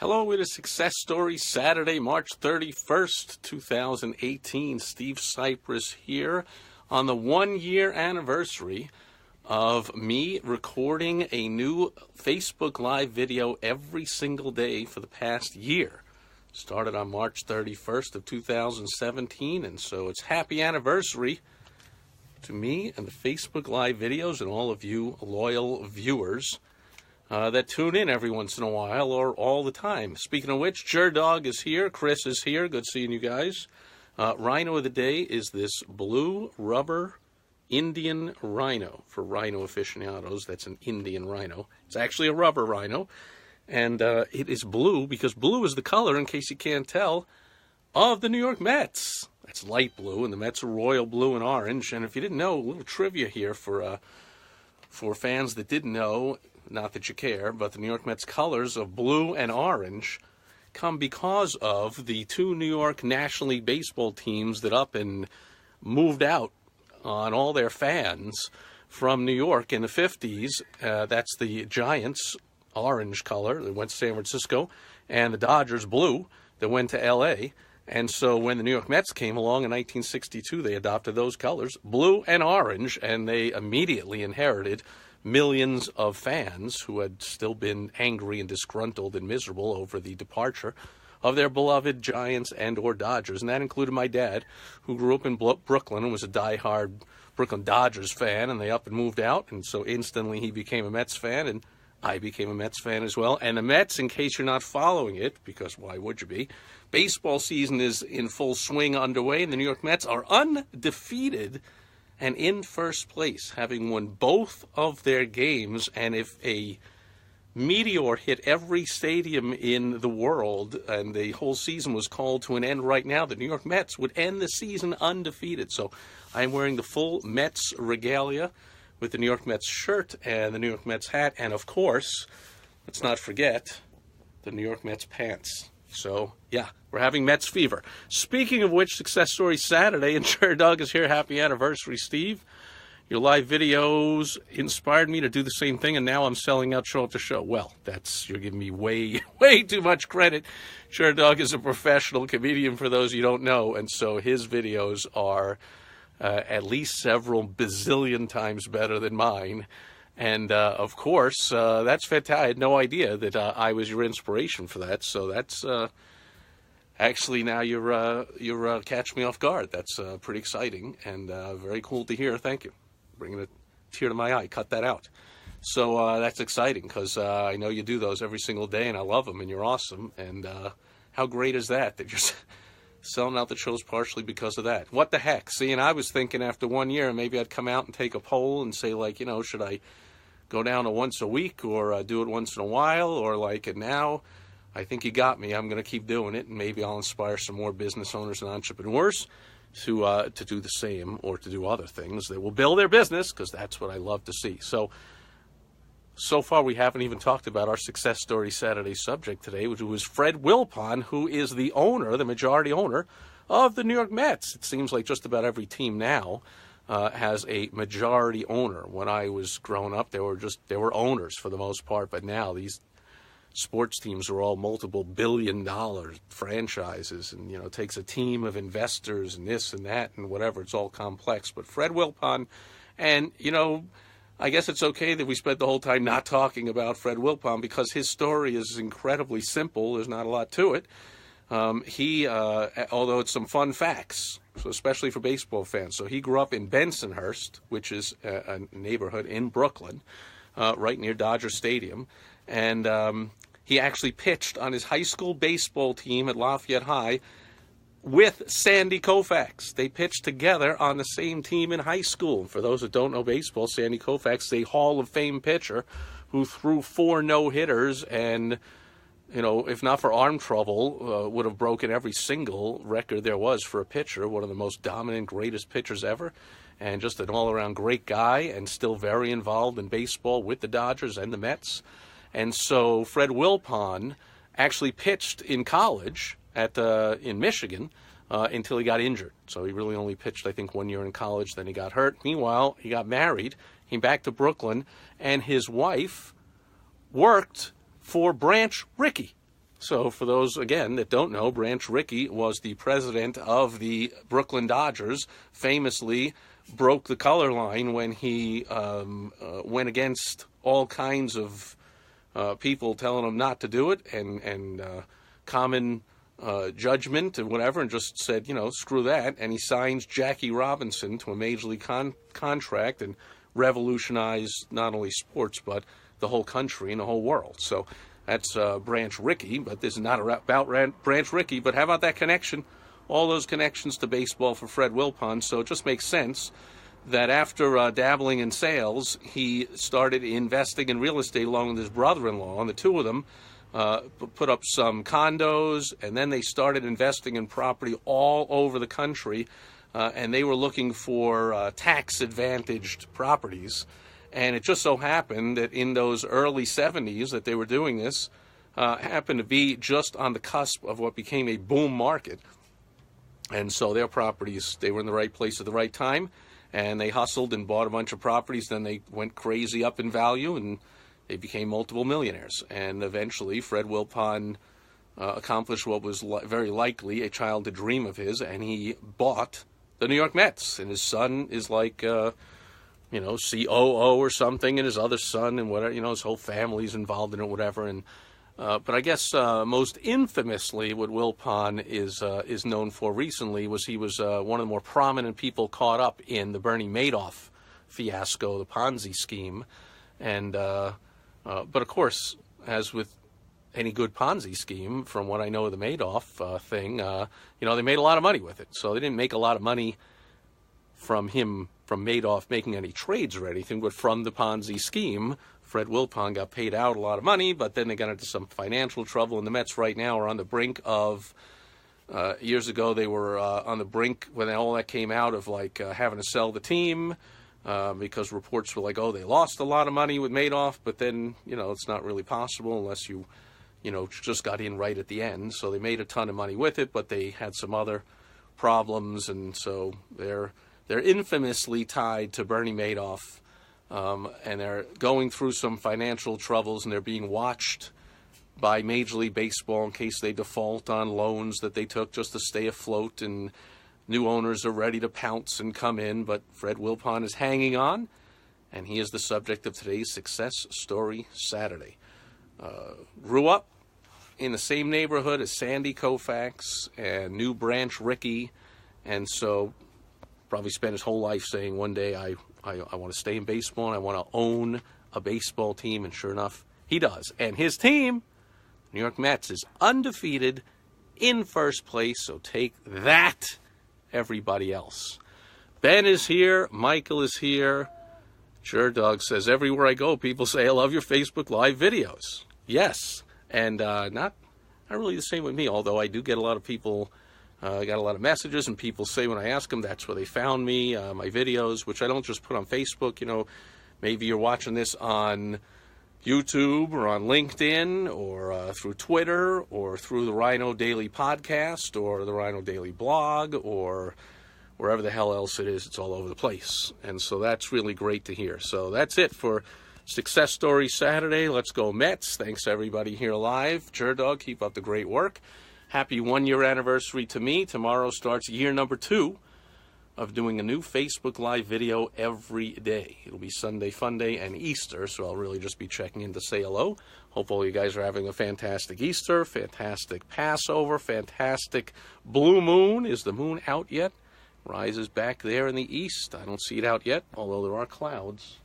Hello, it is Success Story Saturday, March 31st, 2018. Steve Sipress here on the 1-year anniversary of me recording a new Facebook Live video every single day for the past year. Started on March 31st of 2017, and so it's happy anniversary to me and the Facebook Live videos and all of you loyal viewers that tune in every once in a while or all the time. Speaking of which, Dog is here, Chris is here, good seeing you guys. Rhino of the day is this blue rubber Indian rhino for rhino aficionados. That's an Indian rhino. It's actually a rubber rhino, and it is blue because blue is the color, in case you can't tell, of the New York Mets. That's light blue, and the Mets are royal blue and orange. And if you didn't know, a little trivia here for fans that didn't know. Not that you care, but the New York Mets colors of blue and orange come because of the two New York National League Baseball teams that up and moved out on all their fans from New York in the 50s. That's the Giants, orange color, that went to San Francisco, and the Dodgers, blue, that went to L.A., and so when the New York Mets came along in 1962, they adopted those colors, blue and orange, and they immediately inherited millions of fans who had still been angry and disgruntled and miserable over the departure of their beloved Giants and or Dodgers. And that included my dad, who grew up in Brooklyn and was a diehard Brooklyn Dodgers fan, and they up and moved out. And so instantly he became a Mets fan, and I became a Mets fan as well. And the Mets, in case you're not following it, because why would you be, baseball season is in full swing underway, and the New York Mets are undefeated and in first place, having won both of their games. And if a meteor hit every stadium in the world and the whole season was called to an end right now, the New York Mets would end the season undefeated. So I'm wearing the full Mets regalia with the New York Mets shirt and the New York Mets hat. And, of course, let's not forget the New York Mets pants. So, yeah, we're having Mets fever. Speaking of which, Success Story Saturday, and Doug is here. Happy anniversary, Steve. Your live videos inspired me to do the same thing, and now I'm selling out show after show. Well, you're giving me way too much credit. Doug is a professional comedian, for those you don't know, and so his videos are at least several bazillion times better than mine. And, of course, that's fantastic. I had no idea that I was your inspiration for that. So that's actually now you're catching me off guard. That's pretty exciting and very cool to hear. Thank you. Bringing a tear to my eye. Cut that out. So that's exciting because I know you do those every single day, and I love them, and you're awesome. And how great is that you're selling out the shows partially because of that? What the heck? See, and I was thinking after 1 year, maybe I'd come out and take a poll and say, like, should I go down to once a week or do it once in a while, or like, and now I think you got me. I'm going to keep doing it, and maybe I'll inspire some more business owners and entrepreneurs to do the same or to do other things that will build their business, because that's what I love to see. So far, we haven't even talked about our Success Story Saturday subject today, which was Fred Wilpon, who is the majority owner of the New York Mets. It seems like just about every team now has a majority owner. When I was growing up, there were owners for the most part, but now these sports teams are all multiple billion-dollar franchises, and it takes a team of investors and this and that and whatever. It's all complex. But Fred Wilpon, and I guess it's okay that we spent the whole time not talking about Fred Wilpon because his story is incredibly simple. There's not a lot to it. Although it's some fun facts, so especially for baseball fans. So he grew up in Bensonhurst, which is a neighborhood in Brooklyn, right near Dodger Stadium. And he actually pitched on his high school baseball team at Lafayette High with Sandy Koufax. They pitched together on the same team in high school. For those that don't know baseball, Sandy Koufax is a Hall of Fame pitcher who threw 4 no-hitters and, if not for arm trouble, would have broken every single record there was for a pitcher, one of the most dominant, greatest pitchers ever, and just an all-around great guy and still very involved in baseball with the Dodgers and the Mets. And so Fred Wilpon actually pitched in college in Michigan until he got injured. So he really only pitched, I think, 1 year in college, then he got hurt. Meanwhile, he got married, came back to Brooklyn, and his wife worked for Branch Rickey. So for those, again, that don't know, Branch Rickey was the president of the Brooklyn Dodgers, famously broke the color line when he went against all kinds of people telling him not to do it, and common judgment and whatever, and just said, screw that. And he signs Jackie Robinson to a major league contract and revolutionized not only sports, but the whole country and the whole world. So that's Branch Rickey, but this is not about Branch Rickey. But how about that connection? All those connections to baseball for Fred Wilpon. So it just makes sense that after dabbling in sales, he started investing in real estate along with his brother-in-law, and the two of them put up some condos, and then they started investing in property all over the country, and they were looking for tax-advantaged properties. And it just so happened that in those early 70s that they were doing this, happened to be just on the cusp of what became a boom market. And so their properties, they were in the right place at the right time, and they hustled and bought a bunch of properties. Then they went crazy up in value, and they became multiple millionaires. And eventually Fred Wilpon accomplished what was very likely a childhood dream of his, and he bought the New York Mets. And his son is like, COO or something, and his other son and whatever, his whole family's involved in it, whatever. And but I guess most infamously, what Wilpon is known for recently was he was one of the more prominent people caught up in the Bernie Madoff fiasco, the Ponzi scheme. And but of course, as with any good Ponzi scheme, from what I know of the Madoff thing, they made a lot of money with it. So they didn't make a lot of money from Madoff making any trades or anything, but from the Ponzi scheme, Fred Wilpon got paid out a lot of money, but then they got into some financial trouble, and the Mets right now are on the brink of, years ago they were on the brink when all that came out of having to sell the team, because reports were like, oh, they lost a lot of money with Madoff, but then, it's not really possible unless you just got in right at the end. So they made a ton of money with it, but they had some other problems, and so they're infamously tied to Bernie Madoff, and they're going through some financial troubles, and they're being watched by Major League Baseball in case they default on loans that they took just to stay afloat, and new owners are ready to pounce and come in, but Fred Wilpon is hanging on, and he is the subject of today's Success Story Saturday. Grew up in the same neighborhood as Sandy Koufax and knew Branch Rickey, and so probably spent his whole life saying, one day I want to stay in baseball and I want to own a baseball team, and sure enough, he does. And his team, New York Mets, is undefeated in first place, so take that, everybody else. Ben is here, Michael is here. Dog says, everywhere I go, people say, I love your Facebook Live videos. Yes, and not really the same with me, although I do get a lot of people. I got a lot of messages, and people say when I ask them that's where they found me, my videos, which I don't just put on Facebook. Maybe you're watching this on YouTube or on LinkedIn or through Twitter or through the Rhino Daily podcast or the Rhino Daily blog or wherever the hell else it is. It's all over the place. And so that's really great to hear. So that's it for Success Story Saturday. Let's go Mets. Thanks to everybody here live. Dog, keep up the great work. Happy 1-year anniversary to me. Tomorrow starts year number 2 of doing a new Facebook Live video every day. It'll be Sunday Funday and Easter, so I'll really just be checking in to say hello. Hope all you guys are having a fantastic Easter, fantastic Passover, fantastic blue moon. Is the moon out yet? Rises back there in the east. I don't see it out yet, although there are clouds.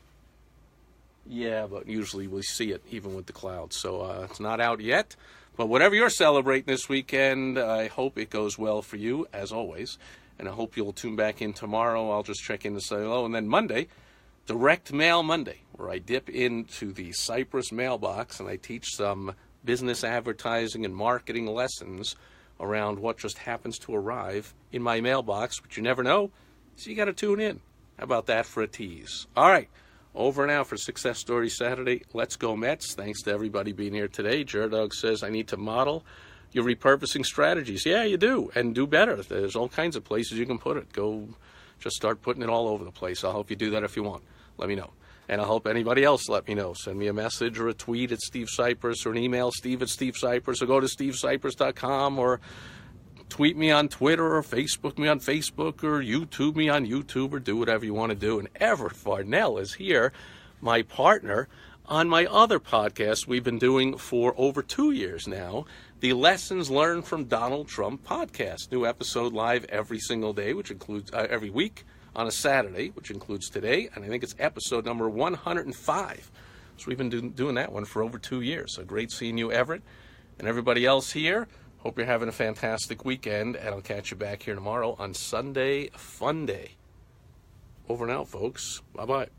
Yeah, but usually we see it even with the clouds, so it's not out yet. But whatever you're celebrating this weekend, I hope it goes well for you, as always. And I hope you'll tune back in tomorrow. I'll just check in to say hello. And then Monday, Direct Mail Monday, where I dip into the Sipress mailbox and I teach some business advertising and marketing lessons around what just happens to arrive in my mailbox, but you never know, so you got to tune in. How about that for a tease? All right. Over now for Success Story Saturday. Let's go Mets. Thanks to everybody being here today. Dog says, I need to model your repurposing strategies. Yeah, you do, and do better. There's all kinds of places you can put it. Go just start putting it all over the place. I'll help you do that if you want. Let me know. And I'll help anybody else let me know. Send me a message or a tweet at Steve Sipress, or an email, steve@stevesipress, or go to stevesipress.com, or tweet me on Twitter, or Facebook me on Facebook, or YouTube me on YouTube, or do whatever you want to do. And Everett Farnell is here, my partner, on my other podcast we've been doing for over 2 years now, the Lessons Learned from Donald Trump podcast. New episode live every single day, which includes every week on a Saturday, which includes today, and I think it's episode number 105. So we've been doing that one for over 2 years. So great seeing you, Everett, and everybody else here. Hope you're having a fantastic weekend, and I'll catch you back here tomorrow on Sunday Fun Day. Over and out, folks. Bye-bye.